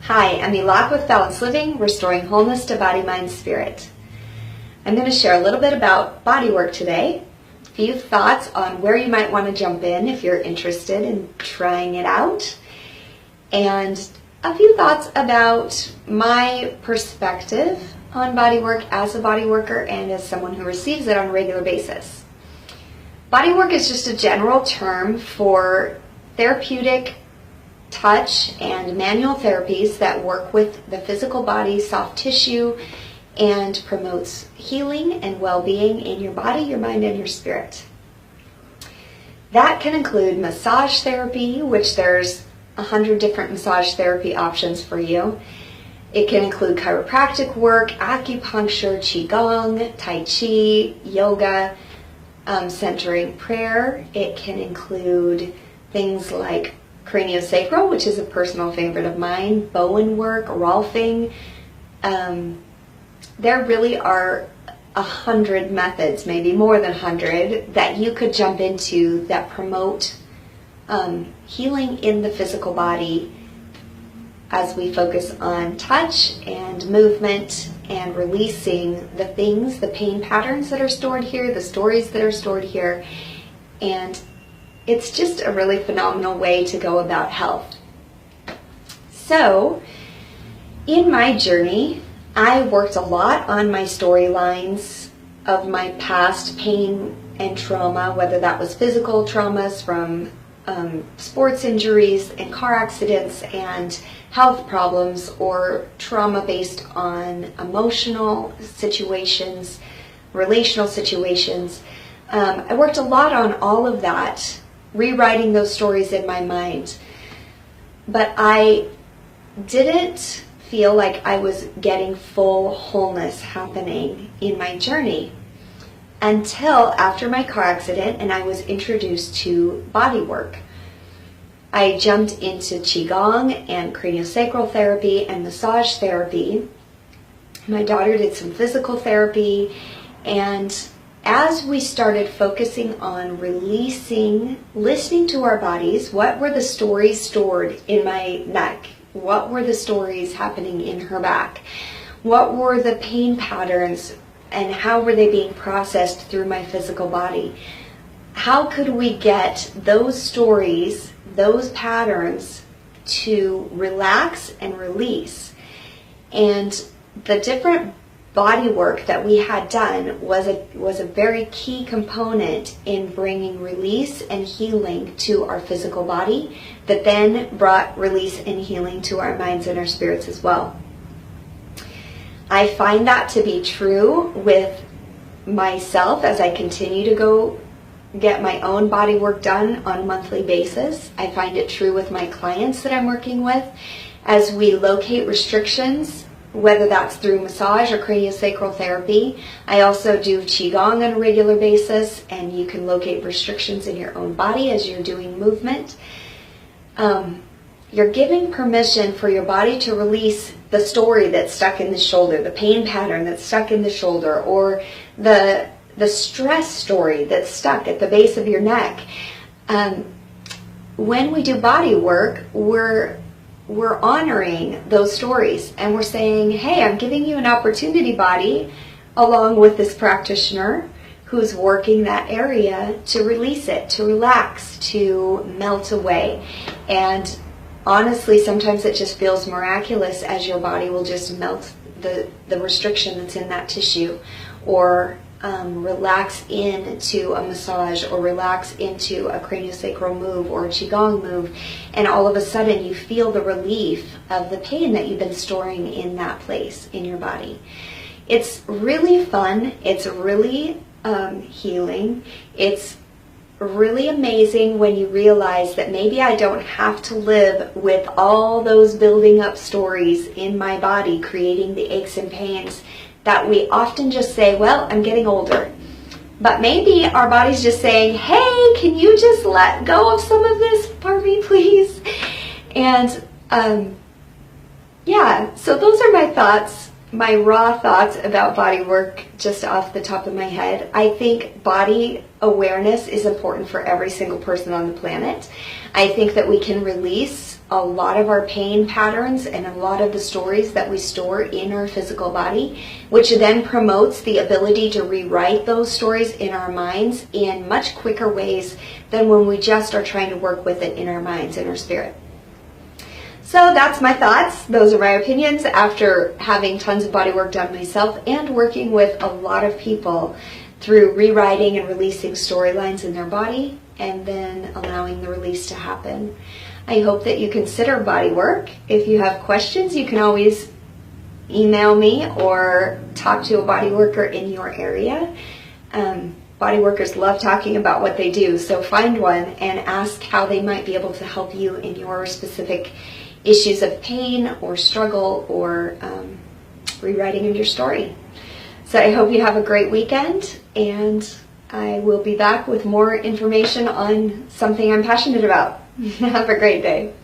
Hi, I'm Elak with Balanced Living, restoring wholeness to body, mind, spirit. I'm going to share a little bit about bodywork today, a few thoughts on where you might want to jump in if you're interested in trying it out, and a few thoughts about my perspective on bodywork as a bodyworker and as someone who receives it on a regular basis. Bodywork is just a general term for therapeutic touch and manual therapies that work with the physical body, soft tissue, and promotes healing and well-being in your body, your mind, and your spirit. That can include massage therapy, which there's 100 different massage therapy options for you. It can include chiropractic work, acupuncture, qigong, tai chi, yoga, centering prayer. It can include things like craniosacral, which is a personal favorite of mine, bowen work, rolfing. There really are 100 methods, maybe more than 100, that you could jump into that promote healing in the physical body as we focus on touch and movement and releasing the things, the pain patterns that are stored here, the stories that are stored here, and it's just a really phenomenal way to go about health. So, in my journey, I worked a lot on my storylines of my past pain and trauma, whether that was physical traumas from sports injuries and car accidents and health problems, or trauma based on emotional situations, relational situations. I worked a lot on all of that, rewriting those stories in my mind. But I didn't feel like I was getting full wholeness happening in my journey until after my car accident and I was introduced to bodywork. I jumped into qigong and craniosacral therapy and massage therapy. My daughter did some physical therapy, and as we started focusing on releasing, listening to our bodies, what were the stories stored in my neck? What were the stories happening in her back? What were the pain patterns and how were they being processed through my physical body? How could we get those stories, those patterns, to relax and release? And the different body work that we had done was a very key component in bringing release and healing to our physical body, that then brought release and healing to our minds and our spirits as well. I find that to be true with myself as I continue to go get my own body work done on a monthly basis. I find it true with my clients that I'm working with as we locate restrictions, whether that's through massage or craniosacral therapy. I also do qigong on a regular basis, and you can locate restrictions in your own body as you're doing movement. You're giving permission for your body to release the story that's stuck in the shoulder, the pain pattern that's stuck in the shoulder, or the stress story that's stuck at the base of your neck. When we do body work, we're honoring those stories, and we're saying, hey, I'm giving you an opportunity, body, along with this practitioner who's working that area, to release it, to relax, to melt away. And honestly, sometimes it just feels miraculous as your body will just melt the restriction that's in that tissue, or relax into a massage, or relax into a craniosacral move or a qigong move, and all of a sudden you feel the relief of the pain that you've been storing in that place in your body. It's really fun. It's really healing. It's really amazing when you realize that maybe I don't have to live with all those building up stories in my body, creating the aches and pains that we often just say, well, I'm getting older. But maybe our body's just saying, hey, can you just let go of some of this for me, please? And yeah, so those are my thoughts, my raw thoughts about body work, just off the top of my head. I think body awareness is important for every single person on the planet. I think that we can release a lot of our pain patterns and a lot of the stories that we store in our physical body, which then promotes the ability to rewrite those stories in our minds in much quicker ways than when we just are trying to work with it in our minds and our spirit. So that's my thoughts. Those are my opinions after having tons of body work done myself and working with a lot of people through rewriting and releasing storylines in their body and then allowing the release to happen. I hope that you consider body work. If you have questions, you can always email me or talk to a body worker in your area. Body workers love talking about what they do, so find one and ask how they might be able to help you in your specific issues of pain or struggle or rewriting of your story. So I hope you have a great weekend, and I will be back with more information on something I'm passionate about. Have a great day.